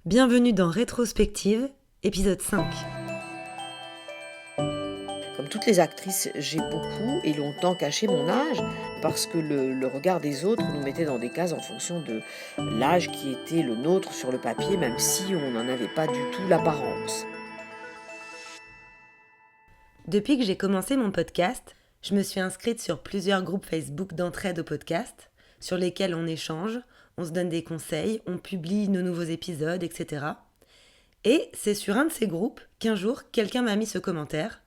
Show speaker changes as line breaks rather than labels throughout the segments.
Bienvenue dans Rétrospective, épisode 5.
Comme toutes les actrices, j'ai beaucoup et longtemps caché mon âge parce que le regard des autres nous mettait dans des cases en fonction de l'âge qui était le nôtre sur le papier, même si on n'en avait pas du tout l'apparence.
Depuis que j'ai commencé mon podcast, je me suis inscrite sur plusieurs groupes Facebook d'entraide au podcast, sur lesquels on échange, on se donne des conseils, on publie nos nouveaux épisodes, etc. Et c'est sur un de ces groupes qu'un jour, quelqu'un m'a mis ce commentaire.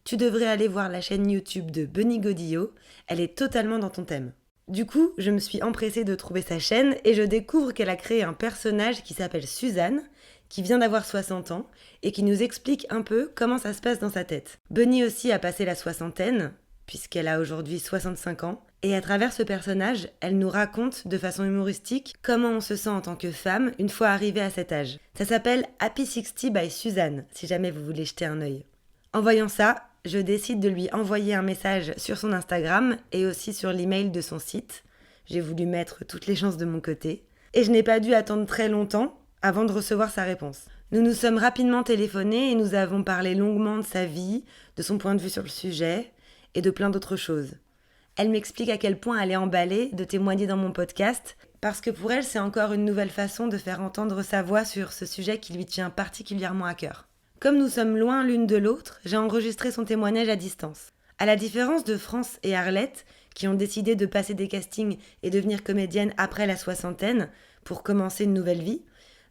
Tu devrais aller voir la chaîne YouTube de Bunny Godillot, elle est totalement dans ton thème. Du coup, je me suis empressée de trouver sa chaîne et je découvre qu'elle a créé un personnage qui s'appelle Suzanne, qui vient d'avoir 60 ans et qui nous explique un peu comment ça se passe dans sa tête. Bunny aussi a passé la soixantaine, puisqu'elle a aujourd'hui 65 ans, et à travers ce personnage, elle nous raconte de façon humoristique comment on se sent en tant que femme une fois arrivée à cet âge. Ça s'appelle Happy 60 by Suzanne, si jamais vous voulez jeter un œil. En voyant ça, je décide de lui envoyer un message sur son Instagram et aussi sur l'email de son site. J'ai voulu mettre toutes les chances de mon côté. Et je n'ai pas dû attendre très longtemps avant de recevoir sa réponse. Nous nous sommes rapidement téléphonés et nous avons parlé longuement de sa vie, de son point de vue sur le sujet et de plein d'autres choses. Elle m'explique à quel point elle est emballée de témoigner dans mon podcast, parce que pour elle, c'est encore une nouvelle façon de faire entendre sa voix sur ce sujet qui lui tient particulièrement à cœur. Comme nous sommes loin l'une de l'autre, j'ai enregistré son témoignage à distance. À la différence de France et Arlette, qui ont décidé de passer des castings et devenir comédienne après la soixantaine pour commencer une nouvelle vie,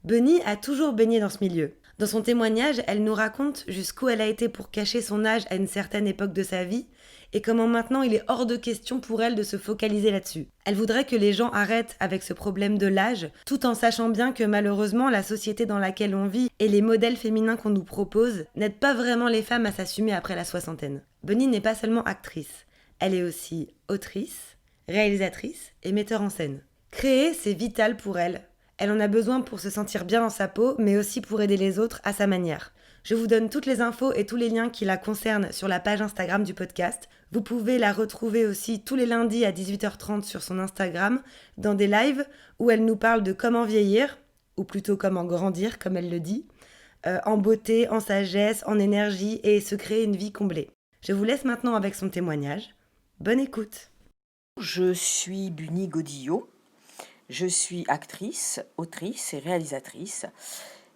Bunny a toujours baigné dans ce milieu. Dans son témoignage, elle nous raconte jusqu'où elle a été pour cacher son âge à une certaine époque de sa vie et comment maintenant il est hors de question pour elle de se focaliser là-dessus. Elle voudrait que les gens arrêtent avec ce problème de l'âge, tout en sachant bien que malheureusement la société dans laquelle on vit et les modèles féminins qu'on nous propose n'aident pas vraiment les femmes à s'assumer après la soixantaine. Bunny n'est pas seulement actrice, elle est aussi autrice, réalisatrice et metteur en scène. Créer, c'est vital pour elle. Elle en a besoin pour se sentir bien dans sa peau, mais aussi pour aider les autres à sa manière. Je vous donne toutes les infos et tous les liens qui la concernent sur la page Instagram du podcast. Vous pouvez la retrouver aussi tous les lundis à 18h30 sur son Instagram, dans des lives où elle nous parle de comment vieillir, ou plutôt comment grandir, comme elle le dit, en beauté, en sagesse, en énergie et se créer une vie comblée. Je vous laisse maintenant avec son témoignage. Bonne écoute.
Je suis Bunny Godillot, je suis actrice, autrice et réalisatrice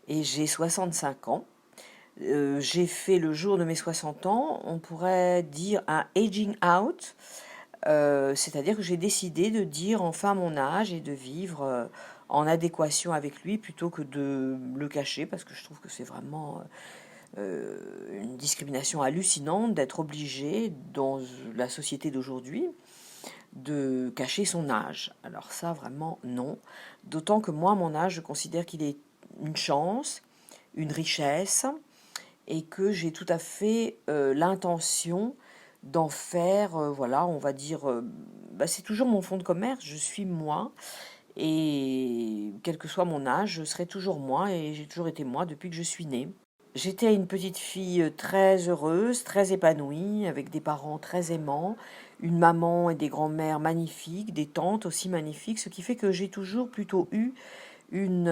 et j'ai 65 ans. J'ai fait le jour de mes 60 ans, on pourrait dire un aging out, c'est-à-dire que j'ai décidé de dire enfin mon âge et de vivre en adéquation avec lui plutôt que de le cacher, parce que je trouve que c'est vraiment une discrimination hallucinante d'être obligé dans la société d'aujourd'hui de cacher son âge. Alors ça, vraiment, non. D'autant que moi, mon âge, je considère qu'il est une chance, une richesse, et que j'ai tout à fait l'intention d'en faire, voilà, on va dire, c'est toujours mon fonds de commerce, je suis moi, et quel que soit mon âge, je serai toujours moi, et j'ai toujours été moi depuis que je suis née. J'étais une petite fille très heureuse, très épanouie, avec des parents très aimants, une maman et des grands-mères magnifiques, des tantes aussi magnifiques, ce qui fait que j'ai toujours plutôt eu une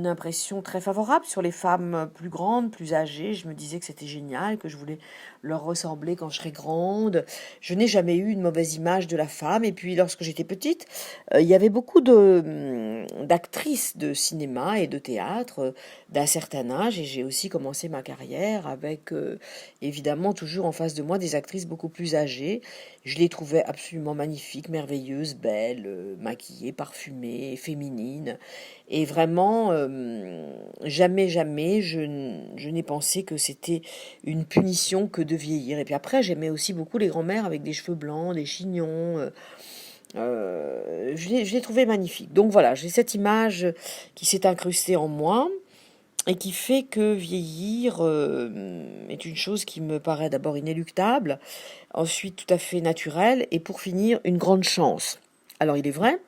impression très favorable sur les femmes plus grandes, plus âgées. Je me disais que c'était génial, que je voulais leur ressembler quand je serais grande. Je n'ai jamais eu une mauvaise image de la femme. Et puis, lorsque j'étais petite, il y avait beaucoup d'actrices de cinéma et de théâtre d'un certain âge. Et j'ai aussi commencé ma carrière avec, évidemment, toujours en face de moi des actrices beaucoup plus âgées. Je les trouvais absolument magnifiques, merveilleuses, belles, maquillées, parfumées, féminines. Et vraiment, jamais, jamais, je n'ai pensé que c'était une punition que de vieillir. Et puis après, j'aimais aussi beaucoup les grands-mères avec des cheveux blancs, des chignons. Je les trouvais magnifiques. Donc voilà, j'ai cette image qui s'est incrustée en moi et qui fait que vieillir est une chose qui me paraît d'abord inéluctable, ensuite tout à fait naturelle, et pour finir, une grande chance. Alors il est vrai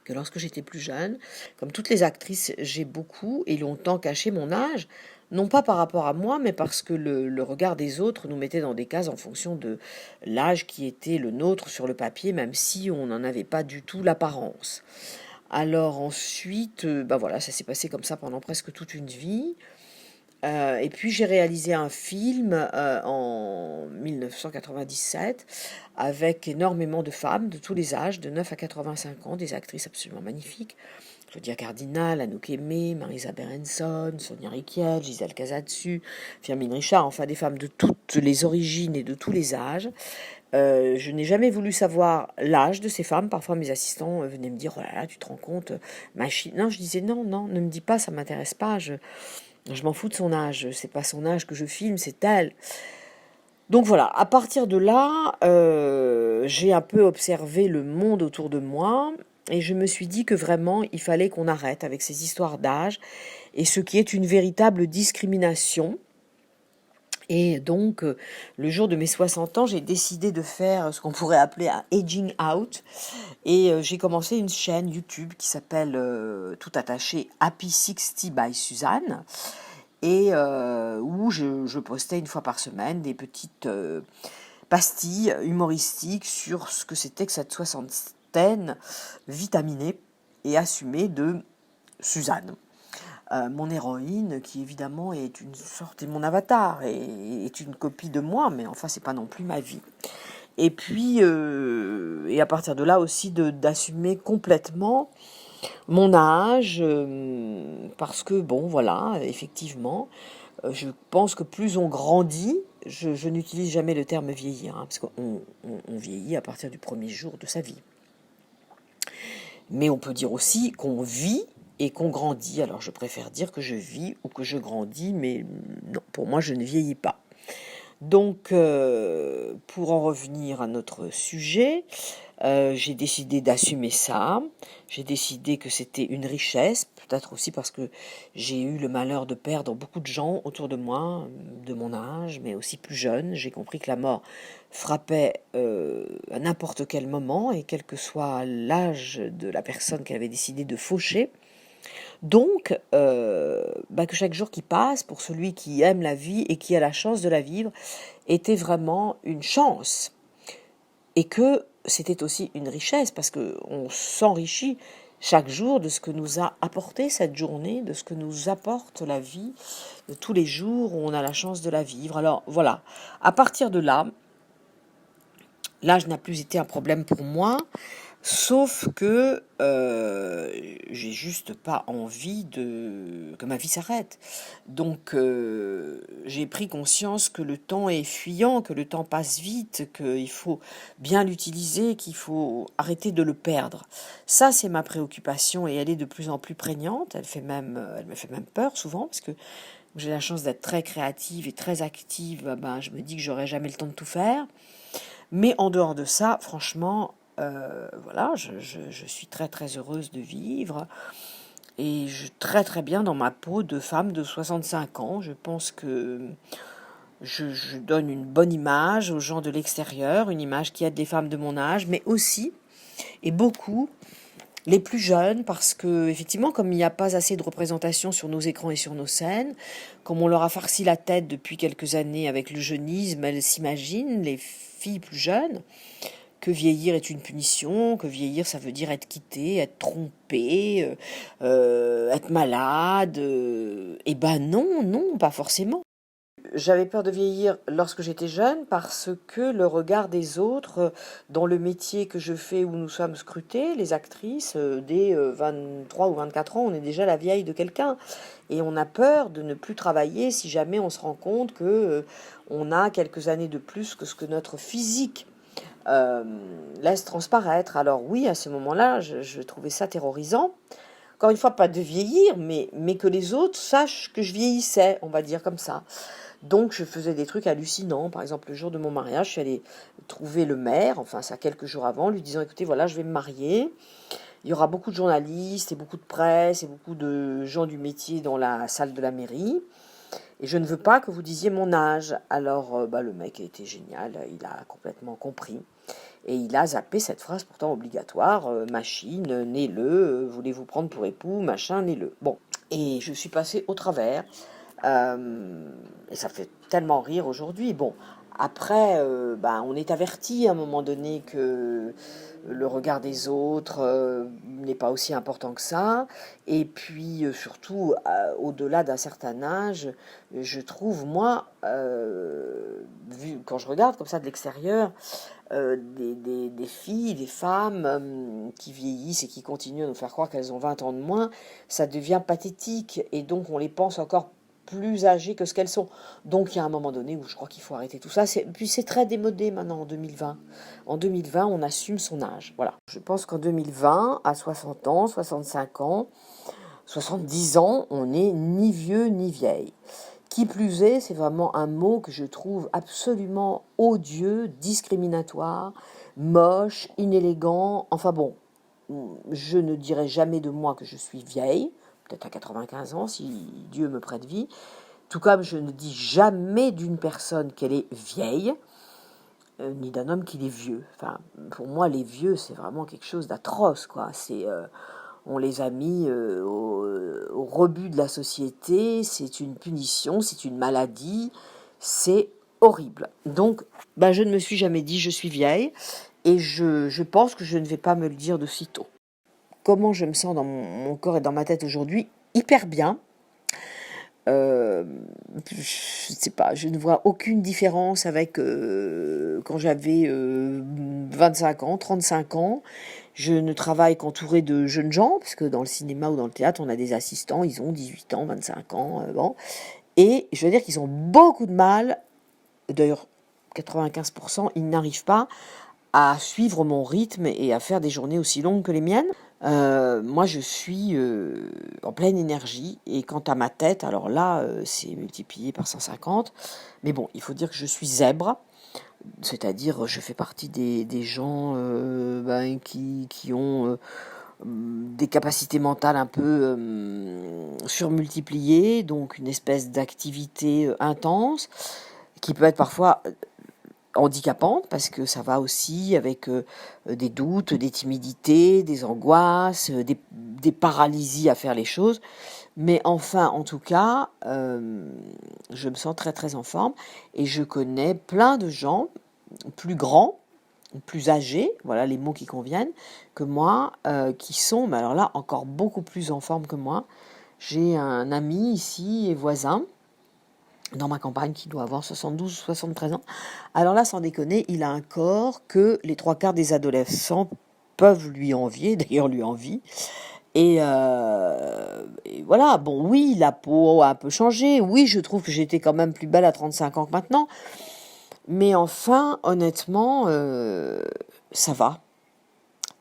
que lorsque j'étais plus jeune, comme toutes les actrices, j'ai beaucoup et longtemps caché mon âge, non pas par rapport à moi, mais parce que le regard des autres nous mettait dans des cases en fonction de l'âge qui était le nôtre sur le papier, même si on n'en avait pas du tout l'apparence. Alors ensuite, bah voilà, ça s'est passé comme ça pendant presque toute une vie. Et puis j'ai réalisé un film en 1997 avec énormément de femmes de tous les âges, de 9 à 85 ans, des actrices absolument magnifiques. Claudia Cardinal, Anouk Aimée, Marisa Berenson, Sonia Rykiel, Gisèle Casatsu, Firmin Richard, enfin des femmes de toutes les origines et de tous les âges. Je n'ai jamais voulu savoir l'âge de ces femmes. Parfois, mes assistants venaient me dire: oh là là, tu te rends compte, machine. Non, je disais non, non, ne me dis pas, ça m'intéresse pas. Je m'en fous de son âge. C'est pas son âge que je filme, c'est elle. Donc voilà, à partir de là, j'ai un peu observé le monde autour de moi et je me suis dit que vraiment, il fallait qu'on arrête avec ces histoires d'âge et ce qui est une véritable discrimination. Et donc, le jour de mes 60 ans, j'ai décidé de faire ce qu'on pourrait appeler un aging out. Et j'ai commencé une chaîne YouTube qui s'appelle, tout attaché, Happy 60 by Suzanne. Et où je postais une fois par semaine des petites pastilles humoristiques sur ce que c'était que cette soixantaine vitaminée et assumée de Suzanne. Mon héroïne, qui évidemment est une sorte, est mon avatar, et est une copie de moi, mais enfin c'est pas non plus ma vie. Et puis, et à partir de là aussi, d'assumer complètement mon âge, parce que bon, voilà, effectivement, je pense que plus on grandit, je n'utilise jamais le terme vieillir, hein, parce qu'on vieillit à partir du premier jour de sa vie. Mais on peut dire aussi qu'on vit et qu'on grandit. Alors je préfère dire que je vis ou que je grandis, mais non, pour moi je ne vieillis pas. Donc pour en revenir à notre sujet, j'ai décidé d'assumer ça. J'ai décidé que c'était une richesse, peut-être aussi parce que j'ai eu le malheur de perdre beaucoup de gens autour de moi, de mon âge, mais aussi plus jeune. J'ai compris que la mort frappait à n'importe quel moment, et quel que soit l'âge de la personne qui avait décidé de faucher. Donc, que chaque jour qui passe, pour celui qui aime la vie et qui a la chance de la vivre, était vraiment une chance. Et que c'était aussi une richesse, parce qu'on s'enrichit chaque jour de ce que nous a apporté cette journée, de ce que nous apporte la vie, de tous les jours où on a la chance de la vivre. Alors voilà, à partir de là, l'âge n'a plus été un problème pour moi, sauf que j'ai juste pas envie que ma vie s'arrête. Donc j'ai pris conscience que le temps est fuyant, que le temps passe vite, qu'il faut bien l'utiliser, qu'il faut arrêter de le perdre. Ça, c'est ma préoccupation, et elle est de plus en plus prégnante. Elle me fait même peur souvent, parce que j'ai la chance d'être très créative et très active. Je me dis que j'aurai jamais le temps de tout faire. Mais en dehors de ça, franchement, voilà, je suis très très heureuse de vivre, et je très très bien dans ma peau de femme de 65 ans. Je pense que je donne une bonne image aux gens de l'extérieur, une image qui aide les femmes de mon âge, mais aussi, et beaucoup, les plus jeunes, parce que effectivement, comme il n'y a pas assez de représentation sur nos écrans et sur nos scènes, comme on leur a farci la tête depuis quelques années avec le jeunisme, elles s'imaginent, les filles plus jeunes, que vieillir est une punition, que vieillir ça veut dire être quitté, être trompé, être malade. Eh ben non, non, pas forcément. J'avais peur de vieillir lorsque j'étais jeune, parce que le regard des autres, dans le métier que je fais où nous sommes scrutés, les actrices, dès 23 ou 24 ans, on est déjà la vieille de quelqu'un. Et on a peur de ne plus travailler si jamais on se rend compte que on a quelques années de plus que ce que notre physique laisse transparaître. Alors oui, à ce moment-là, je trouvais ça terrorisant. Encore une fois, pas de vieillir, mais que les autres sachent que je vieillissais, on va dire comme ça. Donc je faisais des trucs hallucinants. Par exemple, le jour de mon mariage, je suis allée trouver le maire, enfin ça quelques jours avant, lui disant: écoutez, voilà, je vais me marier. Il y aura beaucoup de journalistes et beaucoup de presse et beaucoup de gens du métier dans la salle de la mairie. Et je ne veux pas que vous disiez mon âge. Alors le mec a été génial, il a complètement compris. Et il a zappé cette phrase pourtant obligatoire: machine, né-le, voulez-vous prendre pour époux, machin, né-le. Bon, et je suis passée au travers. Et ça fait tellement rire aujourd'hui. Bon, Après, on est averti à un moment donné que le regard des autres n'est pas aussi important que ça. Et puis surtout, au-delà d'un certain âge, je trouve, moi, vu quand je regarde comme ça de l'extérieur, des filles, des femmes qui vieillissent et qui continuent à nous faire croire qu'elles ont 20 ans de moins, ça devient pathétique. Et donc on les pense encore plus âgées que ce qu'elles sont. Donc il y a un moment donné où je crois qu'il faut arrêter tout ça. Puis c'est très démodé maintenant en 2020. En 2020, on assume son âge. Voilà. Je pense qu'en 2020, à 60 ans, 65 ans, 70 ans, on n'est ni vieux ni vieille. Qui plus est, c'est vraiment un mot que je trouve absolument odieux, discriminatoire, moche, inélégant. Enfin bon, je ne dirai jamais de moi que je suis vieille, peut-être à 95 ans si Dieu me prête vie. Tout comme je ne dis jamais d'une personne qu'elle est vieille, ni d'un homme qu'il est vieux. Enfin, pour moi, les vieux, c'est vraiment quelque chose d'atroce, quoi. On les a mis au rebut de la société, c'est une punition, c'est une maladie, c'est horrible. Donc, je ne me suis jamais dit je suis vieille, et je pense que je ne vais pas me le dire de sitôt. Comment je me sens dans mon corps et dans ma tête aujourd'hui? Hyper bien. Je ne sais pas, je ne vois aucune différence avec quand j'avais 25 ans, 35 ans. Je ne travaille qu'entourée de jeunes gens, parce que dans le cinéma ou dans le théâtre, on a des assistants, ils ont 18 ans, 25 ans, bon. Et je veux dire qu'ils ont beaucoup de mal, d'ailleurs 95%, ils n'arrivent pas à suivre mon rythme et à faire des journées aussi longues que les miennes. Moi, je suis en pleine énergie, et quant à ma tête, alors là, c'est multiplié par 150. Mais bon, il faut dire que je suis zèbre, c'est-à-dire je fais partie des gens qui ont des capacités mentales un peu surmultipliées, donc une espèce d'activité intense, qui peut être parfois handicapante, parce que ça va aussi avec des doutes, des timidités, des angoisses, des paralysies à faire les choses. Mais enfin, en tout cas, je me sens très très en forme, et je connais plein de gens plus grands, plus âgés, voilà les mots qui conviennent, que moi, qui sont, mais alors là, encore beaucoup plus en forme que moi. J'ai un ami ici, et voisin, dans ma campagne, qui doit avoir 72 ou 73 ans. Alors là, sans déconner, il a un corps que les 3/4 des adolescents peuvent lui envier, d'ailleurs lui envient. Et voilà, bon, oui, la peau a un peu changé, oui, je trouve que j'étais quand même plus belle à 35 ans que maintenant, mais enfin, honnêtement, ça va.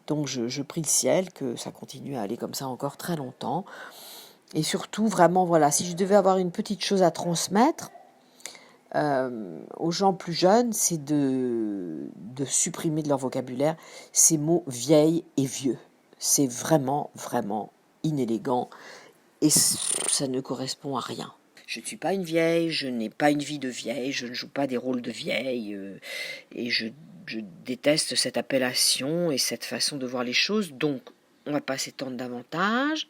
Donc je prie le ciel que ça continue à aller comme ça encore très longtemps. Et surtout, vraiment, voilà, si je devais avoir une petite chose à transmettre aux gens plus jeunes, c'est de supprimer de leur vocabulaire ces mots vieille et vieux. C'est vraiment, vraiment inélégant, et ça ne correspond à rien. Je ne suis pas une vieille, je n'ai pas une vie de vieille, je ne joue pas des rôles de vieille, et je déteste cette appellation et cette façon de voir les choses, donc on ne va pas s'étendre davantage.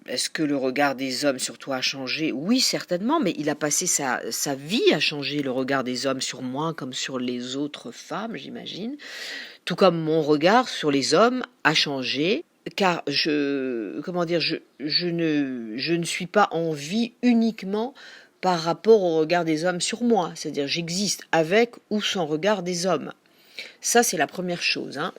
Est-ce que le regard des hommes sur toi a changé? Oui, certainement, mais il a passé sa vie à changer le regard des hommes sur moi comme sur les autres femmes, j'imagine. Tout comme mon regard sur les hommes a changé, car je ne suis pas en vie uniquement par rapport au regard des hommes sur moi. C'est-à-dire, j'existe avec ou sans regard des hommes. Ça, c'est la première chose, hein.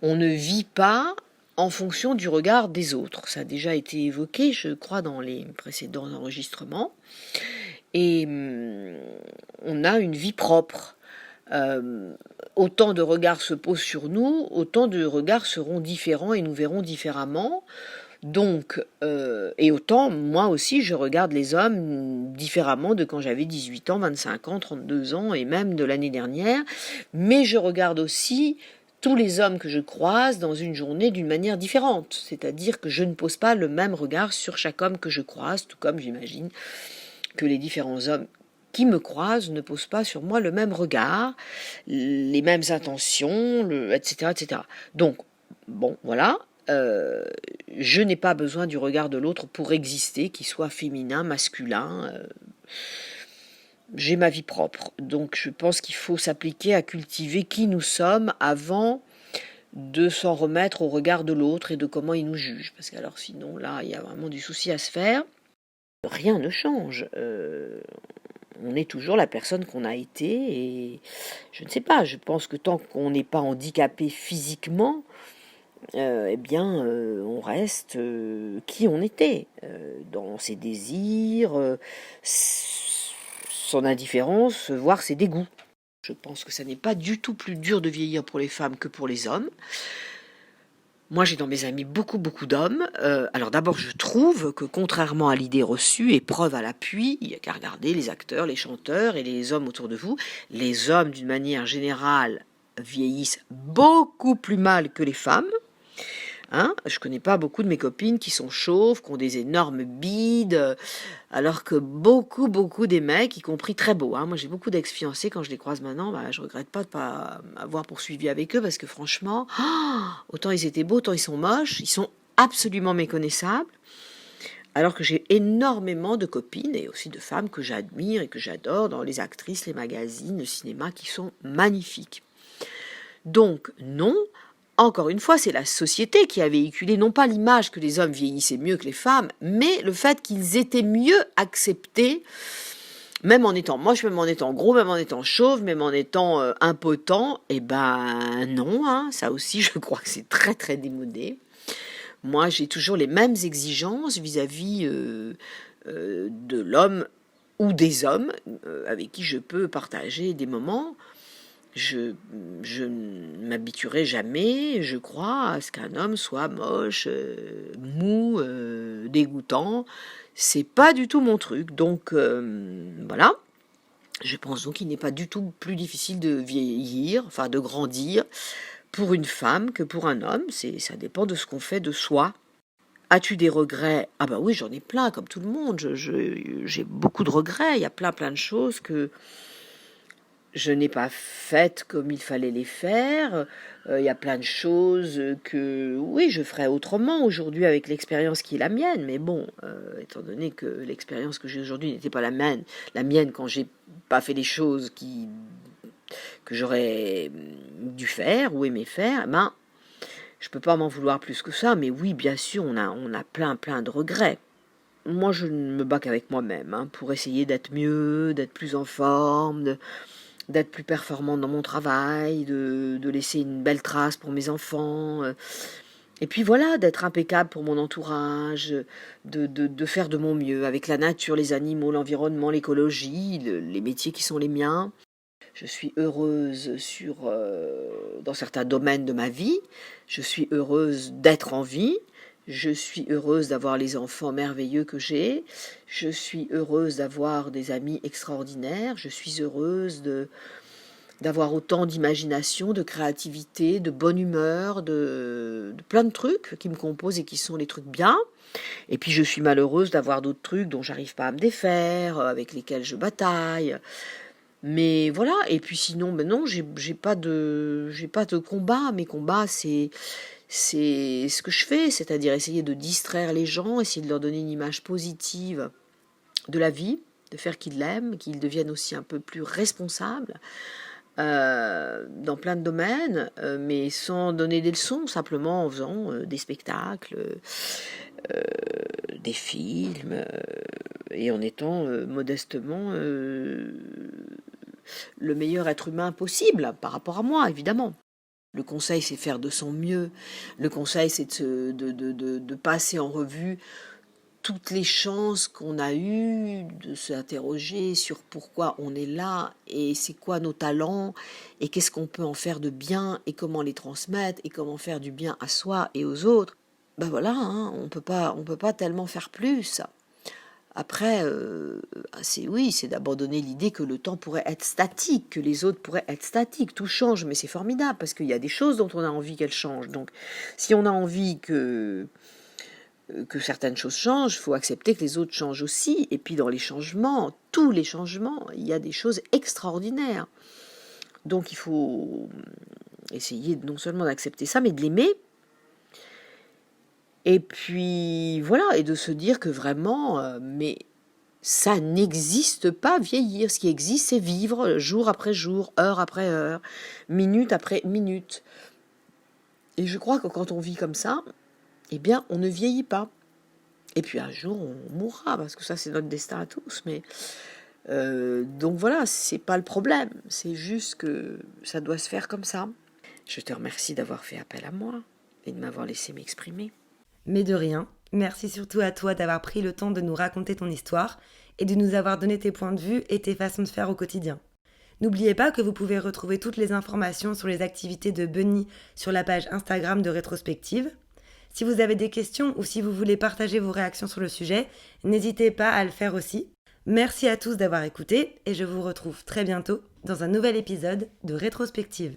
On ne vit pas en fonction du regard des autres. Ça a déjà été évoqué, je crois, dans les précédents enregistrements. Et on a une vie propre. Autant de regards se posent sur nous, autant de regards seront différents et nous verrons différemment. Donc, et autant, moi aussi, je regarde les hommes différemment de quand j'avais 18 ans, 25 ans, 32 ans, et même de l'année dernière. Mais je regarde aussi tous les hommes que je croise dans une journée d'une manière différente. C'est-à-dire que je ne pose pas le même regard sur chaque homme que je croise, tout comme j'imagine que les différents hommes qui me croisent ne posent pas sur moi le même regard, les mêmes intentions, etc., etc. Donc, bon, voilà. Je n'ai pas besoin du regard de l'autre pour exister, qu'il soit féminin, masculin. j'ai ma vie propre. Donc je pense qu'il faut s'appliquer à cultiver qui nous sommes avant de s'en remettre au regard de l'autre et de comment il nous juge. Parce que alors sinon, là, il y a vraiment du souci à se faire. Rien ne change. On est toujours la personne qu'on a été et je ne sais pas, je pense que tant qu'on n'est pas handicapé physiquement, eh bien, on reste qui on était, dans ses désirs, son indifférence, voire ses dégoûts. Je pense que ça n'est pas du tout plus dur de vieillir pour les femmes que pour les hommes. Moi, j'ai dans mes amis beaucoup d'hommes. Alors d'abord, je trouve que contrairement à l'idée reçue, et preuve à l'appui, il n'y a qu'à regarder les acteurs, les chanteurs et les hommes autour de vous. Les hommes, d'une manière générale, vieillissent beaucoup plus mal que les femmes. Hein, je connais pas beaucoup de mes copines qui sont chauves, qui ont des énormes bides, alors que beaucoup des mecs, y compris très beaux. Hein. Moi, j'ai beaucoup d'ex-fiancés, quand je les croise maintenant, je regrette pas de pas avoir poursuivi avec eux, parce que franchement, autant ils étaient beaux, autant ils sont moches, ils sont absolument méconnaissables, alors que j'ai énormément de copines, et aussi de femmes que j'admire et que j'adore, dans les actrices, les magazines, le cinéma, qui sont magnifiques. Donc, non. Encore une fois, c'est la société qui a véhiculé non pas l'image que les hommes vieillissaient mieux que les femmes, mais le fait qu'ils étaient mieux acceptés, même en étant moche, même en étant gros, même en étant chauve, même en étant impotent. Eh ben non, hein, ça aussi je crois que c'est très démodé. Moi j'ai toujours les mêmes exigences vis-à-vis de l'homme ou des hommes avec qui je peux partager des moments. Je ne m'habituerai jamais, je crois, à ce qu'un homme soit moche, mou, dégoûtant. C'est pas du tout mon truc. Donc voilà. Je pense donc qu'il n'est pas du tout plus difficile de vieillir, enfin de grandir, pour une femme que pour un homme. Ça dépend de ce qu'on fait de soi. As-tu des regrets? Ah bah oui, j'en ai plein, comme tout le monde. J'ai beaucoup de regrets. Il y a plein de choses que je n'ai pas faites comme il fallait les faire. Il y a plein de choses que, oui, je ferais autrement aujourd'hui avec l'expérience qui est la mienne. Mais bon, étant donné que l'expérience que j'ai aujourd'hui n'était pas la mienne quand j'ai pas fait les choses que j'aurais dû faire ou aimé faire, je peux pas m'en vouloir plus que ça. Mais oui, bien sûr, on a plein de regrets. Moi, je ne me bats qu'avec moi-même, hein, pour essayer d'être mieux, d'être plus en forme, d'être plus performante dans mon travail, de laisser une belle trace pour mes enfants, et puis voilà, d'être impeccable pour mon entourage, de faire de mon mieux avec la nature, les animaux, l'environnement, l'écologie, les métiers qui sont les miens. Je suis heureuse dans certains domaines de ma vie, je suis heureuse d'être en vie, je suis heureuse d'avoir les enfants merveilleux que j'ai, je suis heureuse d'avoir des amis extraordinaires, je suis heureuse d'avoir autant d'imagination, de créativité, de bonne humeur, de plein de trucs qui me composent et qui sont les trucs bien. Et puis je suis malheureuse d'avoir d'autres trucs dont j'arrive pas à me défaire, avec lesquels je bataille. Mais voilà, et puis sinon, ben non, j'ai pas de combat. Mes combats, c'est ce que je fais, c'est-à-dire essayer de distraire les gens, essayer de leur donner une image positive de la vie, de faire qu'ils l'aiment, qu'ils deviennent aussi un peu plus responsables dans plein de domaines, mais sans donner des leçons, simplement en faisant des spectacles, des films, et en étant modestement le meilleur être humain possible par rapport à moi, évidemment. Le conseil, c'est faire de son mieux. Le conseil, c'est de passer en revue toutes les chances qu'on a eues, de s'interroger sur pourquoi on est là et c'est quoi nos talents et qu'est-ce qu'on peut en faire de bien et comment les transmettre et comment faire du bien à soi et aux autres. Ben voilà, hein, on peut pas tellement faire plus. Après, c'est d'abandonner l'idée que le temps pourrait être statique, que les autres pourraient être statiques. Tout change, mais c'est formidable parce qu'il y a des choses dont on a envie qu'elles changent. Donc, si on a envie que certaines choses changent, il faut accepter que les autres changent aussi. Et puis dans les changements, tous les changements, il y a des choses extraordinaires. Donc il faut essayer non seulement d'accepter ça, mais de l'aimer. Et puis voilà, et de se dire que vraiment, mais Ça n'existe pas vieillir. Ce qui existe, c'est vivre jour après jour, heure après heure, minute après minute. Et je crois que quand on vit comme ça, eh bien, on ne vieillit pas. Et puis un jour, on mourra, parce que ça, c'est notre destin à tous. Mais donc voilà, c'est pas le problème. C'est juste que ça doit se faire comme ça. Je te remercie d'avoir fait appel à moi et de m'avoir laissé m'exprimer.
Mais de rien. Merci surtout à toi d'avoir pris le temps de nous raconter ton histoire et de nous avoir donné tes points de vue et tes façons de faire au quotidien. N'oubliez pas que vous pouvez retrouver toutes les informations sur les activités de Bunny sur la page Instagram de Rétrospective. Si vous avez des questions ou si vous voulez partager vos réactions sur le sujet, n'hésitez pas à le faire aussi. Merci à tous d'avoir écouté et je vous retrouve très bientôt dans un nouvel épisode de Rétrospective.